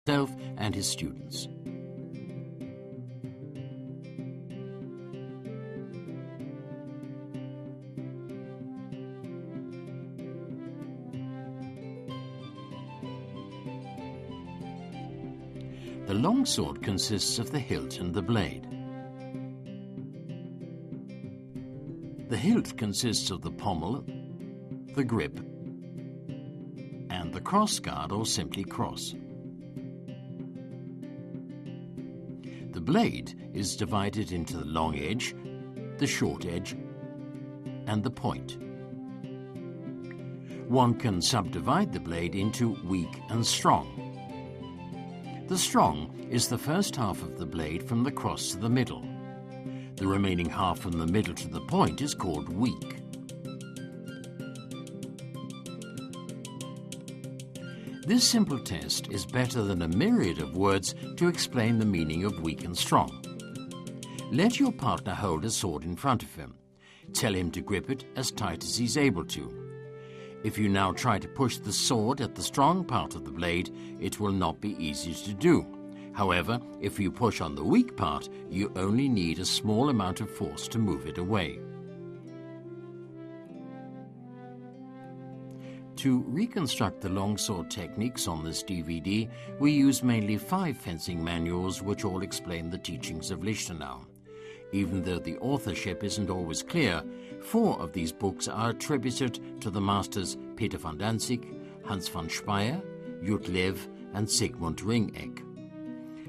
himself and his students. The longsword consists of the hilt and the blade. The hilt consists of the pommel, the grip, and the crossguard or simply cross. The blade is divided into the long edge, the short edge, and the point. One can subdivide the blade into weak and strong. The strong is the first half of the blade from the cross to the middle. The remaining half from the middle to the point is called weak. This simple test is better than a myriad of words to explain the meaning of weak and strong. Let your partner hold a sword in front of him. Tell him to grip it as tight as he's able to. If you now try to push the sword at the strong part of the blade, it will not be easy to do. However, if you push on the weak part, you only need a small amount of force to move it away. To reconstruct the longsword techniques on this DVD, we use mainly 5 fencing manuals which all explain the teachings of Lichtenau. Even though the authorship isn't always clear, 4 of these books are attributed to the masters Peter van Danzig, Hans van Speyer, Jud Lev, and Sigmund Ringeck.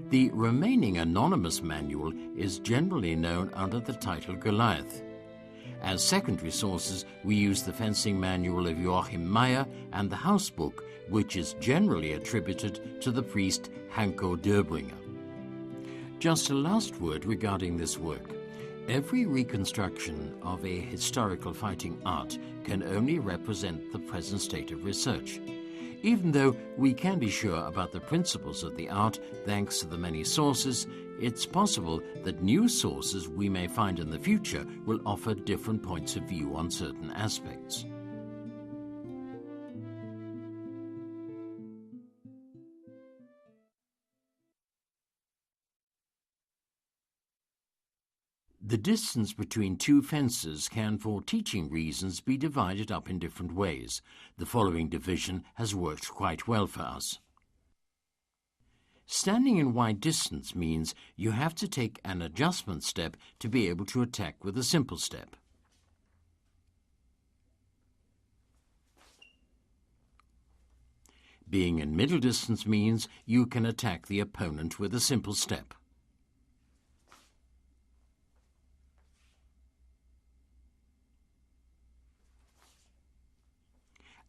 The remaining anonymous manual is generally known under the title Goliath. As secondary sources, we use the fencing manual of Joachim Meyer and the house book, which is generally attributed to the priest Hanko Dörbringer. Just a last word regarding this work. Every reconstruction of a historical fighting art can only represent the present state of research. Even though we can be sure about the principles of the art thanks to the many sources, it's possible that new sources we may find in the future will offer different points of view on certain aspects. The distance between 2 fences can, for teaching reasons, be divided up in different ways. The following division has worked quite well for us. Standing in wide distance means you have to take an adjustment step to be able to attack with a simple step. Being in middle distance means you can attack the opponent with a simple step.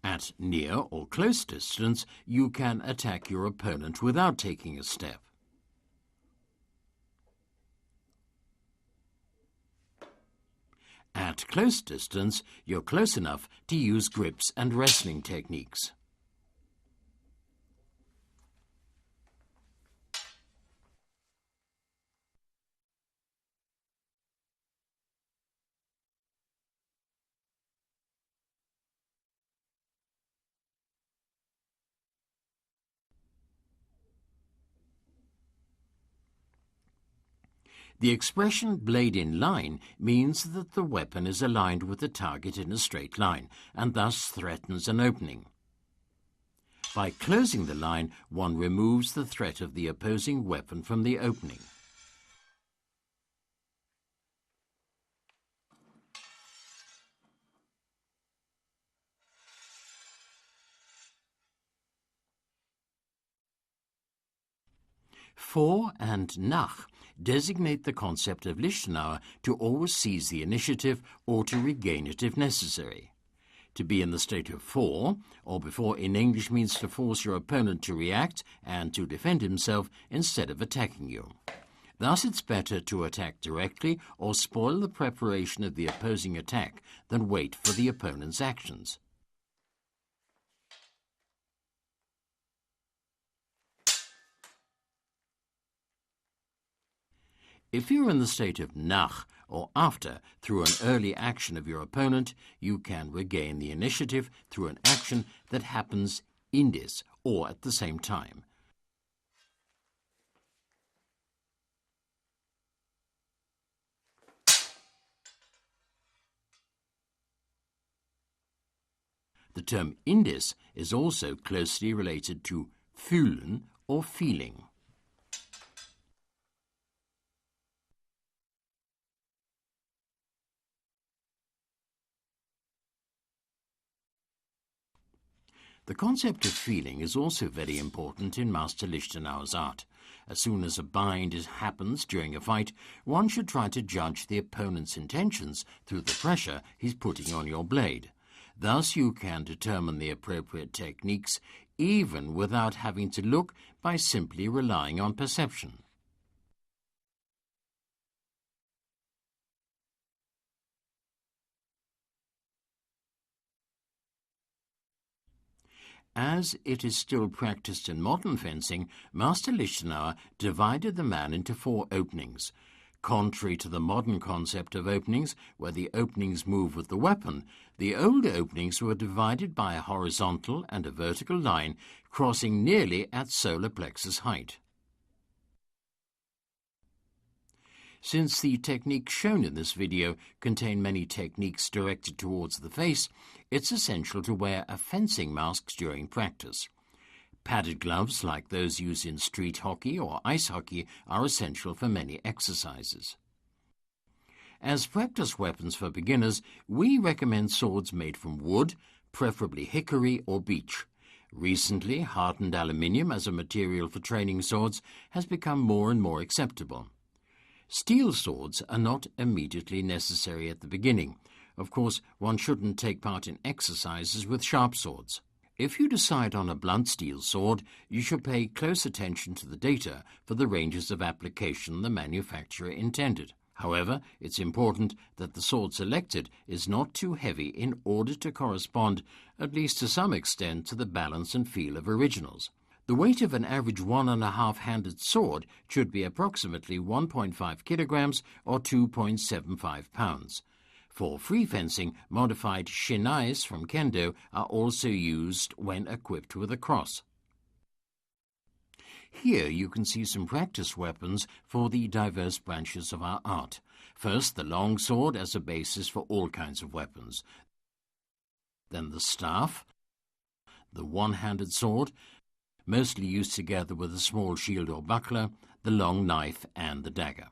At near or close distance, you can attack your opponent without taking a step. At close distance, you're close enough to use grips and wrestling techniques. The expression blade in line means that the weapon is aligned with the target in a straight line and thus threatens an opening. By closing the line, one removes the threat of the opposing weapon from the opening. Vor and nach designate the concept of Lichtenau to always seize the initiative or to regain it if necessary. To be in the state of vor, or before in English, means to force your opponent to react and to defend himself instead of attacking you. Thus it's better to attack directly or spoil the preparation of the opposing attack than wait for the opponent's actions. If you're in the state of nach, or after, through an early action of your opponent, you can regain the initiative through an action that happens in this or at the same time. The term Indis is also closely related to fühlen or feeling. The concept of feeling is also very important in Master Lichtenauer's art. As soon as a bind happens during a fight, one should try to judge the opponent's intentions through the pressure he's putting on your blade. Thus you can determine the appropriate techniques even without having to look by simply relying on perception. As it is still practiced in modern fencing, Master Lichtenauer divided the man into 4 openings. Contrary to the modern concept of openings, where the openings move with the weapon, the older openings were divided by a horizontal and a vertical line crossing nearly at solar plexus height. Since the techniques shown in this video contain many techniques directed towards the face, it's essential to wear a fencing mask during practice. Padded gloves, like those used in street hockey or ice hockey, are essential for many exercises. As practice weapons for beginners, we recommend swords made from wood, preferably hickory or beech. Recently, hardened aluminium as a material for training swords has become more and more acceptable. Steel swords are not immediately necessary at the beginning. Of course, one shouldn't take part in exercises with sharp swords. If you decide on a blunt steel sword, you should pay close attention to the data for the ranges of application the manufacturer intended. However, it's important that the sword selected is not too heavy in order to correspond, at least to some extent, to the balance and feel of originals. The weight of an average 1.5-handed sword should be approximately 1.5 kilograms or 2.75 pounds. For free fencing, modified shinais from kendo are also used when equipped with a cross. Here you can see some practice weapons for the diverse branches of our art. First, the long sword as a basis for all kinds of weapons. Then the staff, the one-handed sword, mostly used together with a small shield or buckler, the long knife and the dagger.